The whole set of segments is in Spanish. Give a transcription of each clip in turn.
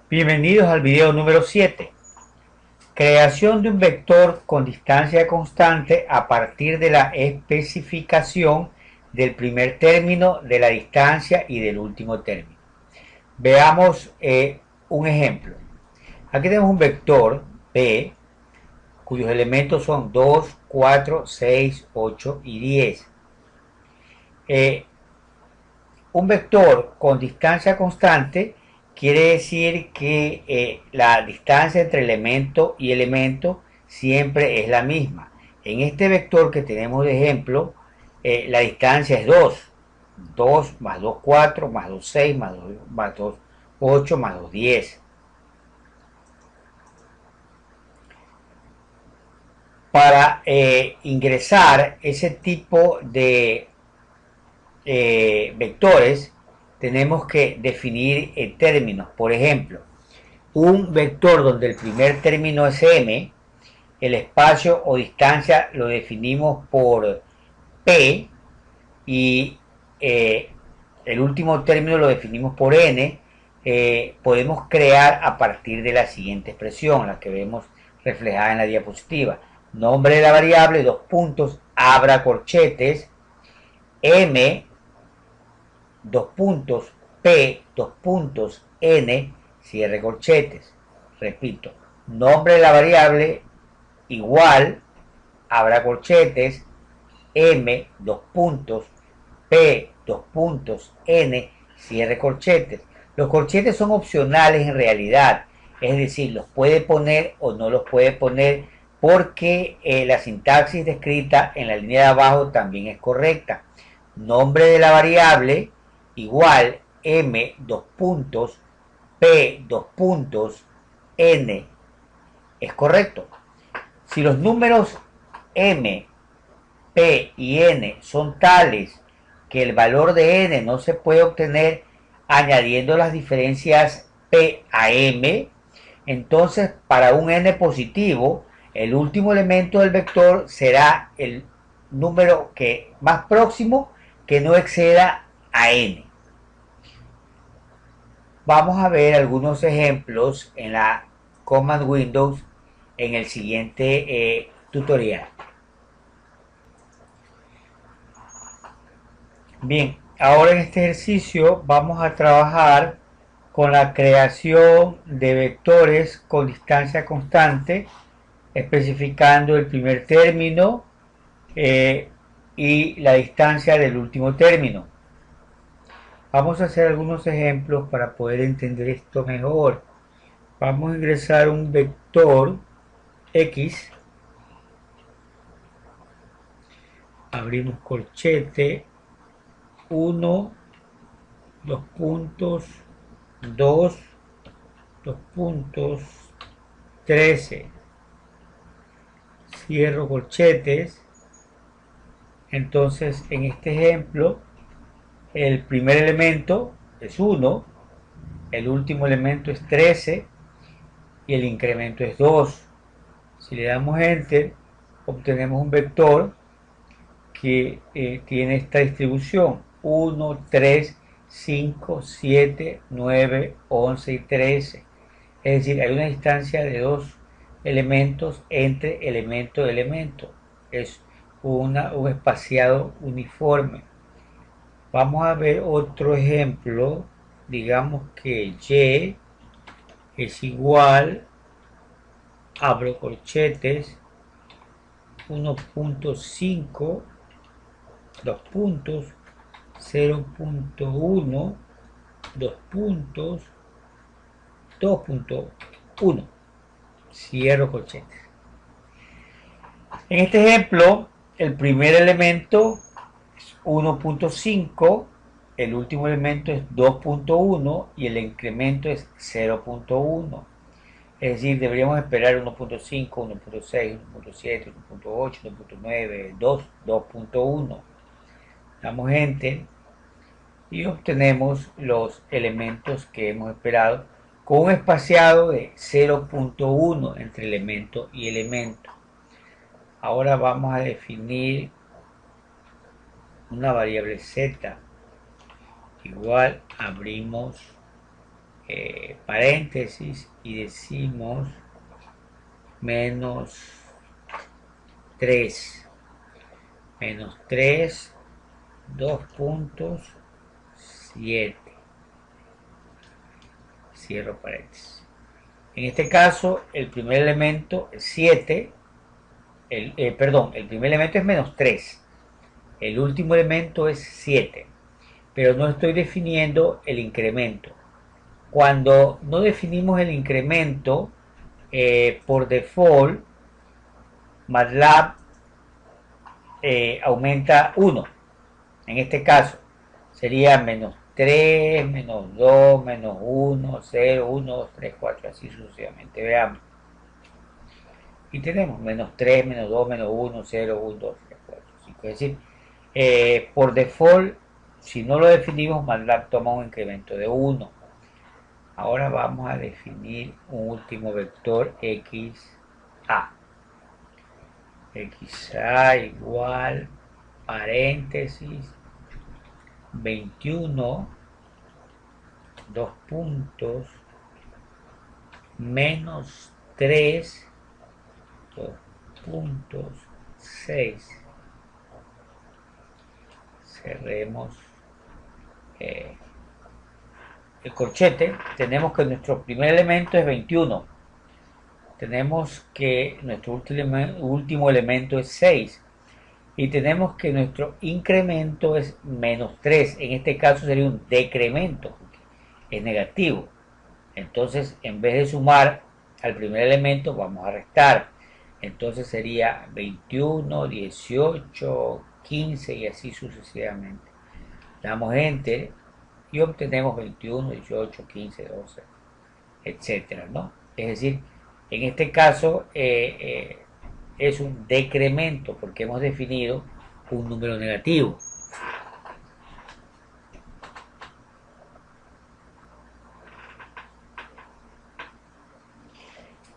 Bienvenidos al video número 7. Creación de un vector con distancia constante a partir de la especificación del primer término, de la distancia y del último término. Veamos un ejemplo. Aquí tenemos un vector P cuyos elementos son 2, 4, 6, 8 y 10. Un vector con distancia constante quiere decir que la distancia entre elemento y elemento siempre es la misma. En este vector que tenemos de ejemplo, la distancia es 2. 2 más 2, 4, más 2, 6, más 2, 8, más 2, 10. Para ingresar ese tipo de vectores, tenemos que definir términos. Por ejemplo, un vector donde el primer término es m, el espacio o distancia lo definimos por p y el último término lo definimos por n. Podemos crear a partir de la siguiente expresión, la que vemos reflejada en la diapositiva. Nombre de la variable, dos puntos, abra corchetes, m, dos puntos, p, dos puntos, n, cierre corchetes. Repito, nombre de la variable igual, abra corchetes, m, dos puntos, p, dos puntos, n, cierre corchetes. Los corchetes son opcionales en realidad, es decir, los puede poner o no los puede poner porque la sintaxis descrita en la línea de abajo también es correcta. Nombre de la variable igual m, dos puntos, p, dos puntos, n. Es correcto. Si los números m, p y n son tales que el valor de n no se puede obtener añadiendo las diferencias p a m, entonces para un n positivo, el último elemento del vector será el número más próximo que no exceda a n. Vamos a ver algunos ejemplos en la Command Windows en el siguiente tutorial. Bien, ahora en este ejercicio vamos a trabajar con la creación de vectores con distancia constante, especificando el primer término y la distancia del último término. Vamos a hacer algunos ejemplos para poder entender esto mejor. Vamos a ingresar un vector X, abrimos corchete, 1, 2 puntos, 2, 2 puntos, 13. Cierro corchetes. Entonces, en este ejemplo, el primer elemento es 1, el último elemento es 13 y el incremento es 2. Si le damos Enter, obtenemos un vector que tiene esta distribución: 1, 3, 5, 7, 9, 11 y 13. Es decir, hay una distancia de 2 elementos entre elemento y elemento. Es un espaciado uniforme. Vamos a ver otro ejemplo. Digamos que Y es igual, abro corchetes, 1.5, 2 puntos, 0.1, 2 puntos, 2.1. Cierro corchetes. En este ejemplo, el primer elemento es 1.5, el último elemento es 2.1 y el incremento es 0.1. Es decir, deberíamos esperar 1.5, 1.6, 1.7, 1.8, 1.9, 2, 2.1. Damos Enter y obtenemos los elementos que hemos esperado con un espaciado de 0.1 entre elemento y elemento. Ahora vamos a definir una variable z igual, abrimos paréntesis y decimos menos 3, menos 3, 2 puntos, 7, cierro paréntesis. En este caso, el primer elemento es 7, el primer elemento es menos 3, el último elemento es 7, pero no estoy definiendo el incremento. Cuando no definimos el incremento, por default, MATLAB aumenta 1. En este caso, sería menos 3, menos 2, menos 1, 0, 1, 2, 3, 4, así sucesivamente. Veamos. Y tenemos menos 3, menos 2, menos 1, 0, 1, 2, 3, 4, 5. Es decir, por default, si no lo definimos, MATLAB toma un incremento de 1. Ahora vamos a definir un último vector XA. XA igual, paréntesis, 21, 2 puntos, menos 3, 2 puntos, 6. Cerremos el corchete. Tenemos que nuestro primer elemento es 21. Tenemos que nuestro último elemento es 6. Y tenemos que nuestro incremento es menos 3. En este caso sería un decremento, es negativo. Entonces, en vez de sumar al primer elemento, vamos a restar. Entonces sería 21, 18, 15 y así sucesivamente. Damos Enter y obtenemos 21, 18, 15, 12, etcétera, ¿no? Es decir, en este caso es un decremento porque hemos definido un número negativo.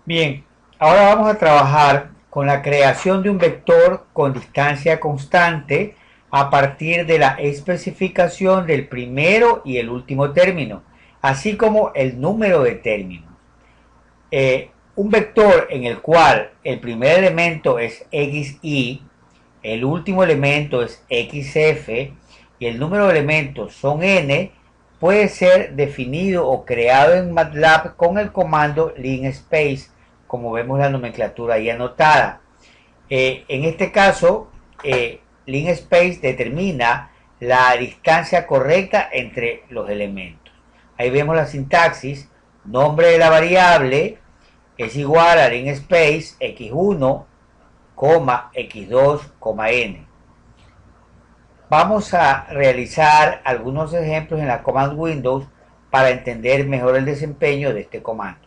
Bien, ahora vamos a trabajar con la creación de un vector con distancia constante a partir de la especificación del primero y el último término, así como el número de términos. Un vector en el cual el primer elemento es xy, el último elemento es xf y el número de elementos son n, puede ser definido o creado en MATLAB con el comando linspace, como vemos la nomenclatura ahí anotada. En este caso, linspace determina la distancia correcta entre los elementos. Ahí vemos la sintaxis: nombre de la variable es igual a linspace x1, x2, n. Vamos a realizar algunos ejemplos en la Command Windows para entender mejor el desempeño de este comando.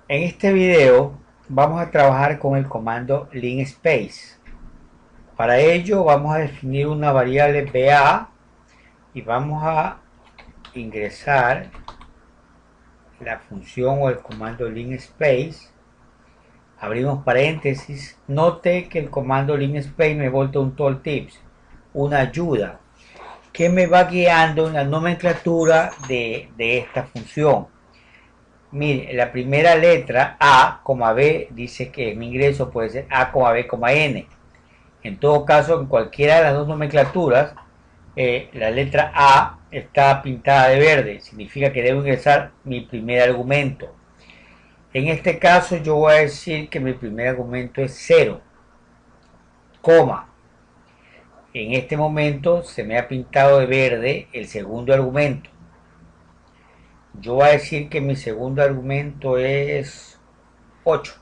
En este video vamos a trabajar con el comando linspace. Para ello vamos a definir una variable va y vamos a ingresar la función o el comando linspace. Abrimos paréntesis. Note que el comando linspace me voltea un tooltips, una ayuda que me va guiando en la nomenclatura de esta función. Mire, la primera letra A, B, dice que mi ingreso puede ser A, B, N. En todo caso, en cualquiera de las dos nomenclaturas, la letra A está pintada de verde, significa que debo ingresar mi primer argumento. En este caso yo voy a decir que mi primer argumento es 0, coma. En este momento se me ha pintado de verde el segundo argumento. Yo voy a decir que mi segundo argumento es 8.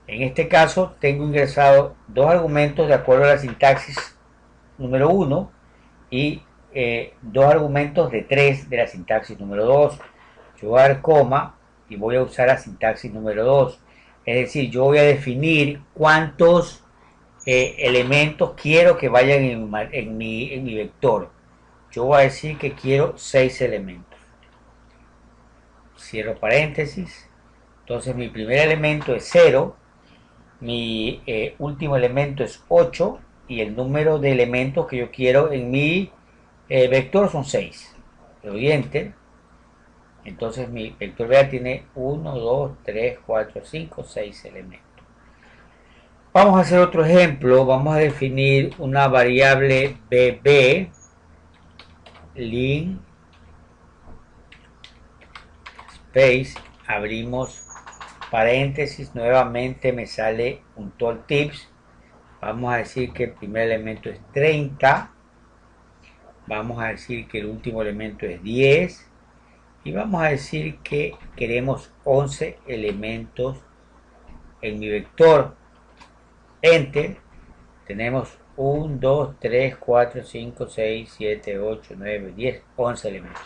En este caso tengo ingresado dos argumentos de acuerdo a la sintaxis número 1 y dos argumentos de 3 de la sintaxis número 2. Yo voy a dar coma y voy a usar la sintaxis número 2. Es decir, yo voy a definir cuántos elementos quiero que vayan en mi vector. Yo voy a decir que quiero 6 elementos. Cierro paréntesis. Entonces mi primer elemento es 0, mi último elemento es 8 y el número de elementos que yo quiero en mi vector son 6. Le doy Enter. Entonces mi vector vea tiene 1, 2, 3, 4, 5, 6 elementos. Vamos a hacer otro ejemplo. Vamos a definir una variable bb len space, abrimos paréntesis, nuevamente me sale un tooltips. Vamos a decir que el primer elemento es 30, vamos a decir que el último elemento es 10 y vamos a decir que queremos 11 elementos en mi vector. Enter. Tenemos 1, 2, 3, 4, 5, 6, 7, 8, 9, 10, 11 elementos.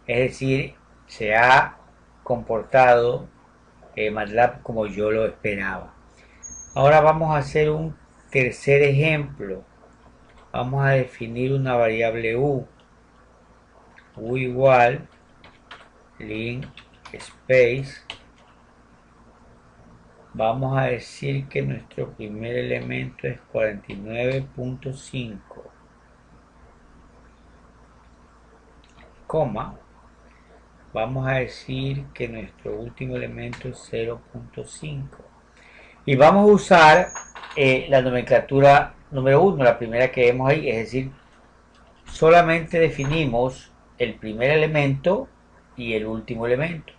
Es decir, se ha comportado MATLAB como yo lo esperaba. Ahora vamos a hacer un tercer ejemplo. Vamos a definir una variable u igual len space. Vamos a decir que nuestro primer elemento es 49.5, coma. Vamos a decir que nuestro último elemento es 0.5 y vamos a usar la nomenclatura número 1, la primera que vemos ahí, es decir, solamente definimos el primer elemento y el último elemento.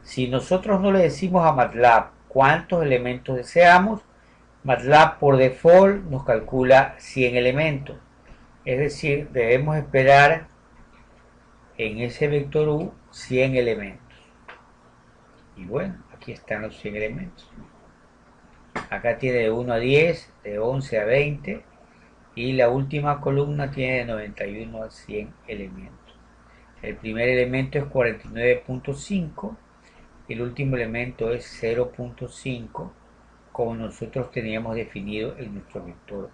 Si nosotros no le decimos a MATLAB cuántos elementos deseamos, MATLAB por default nos calcula 100 elementos, es decir, debemos esperar en ese vector u 100 elementos. Y bueno, aquí están los 100 elementos. Acá tiene de 1 a 10, de 11 a 20 y la última columna tiene de 91 a 100 elementos. El primer elemento es 49.5 y el último elemento es 0.5, como nosotros teníamos definido en nuestro vector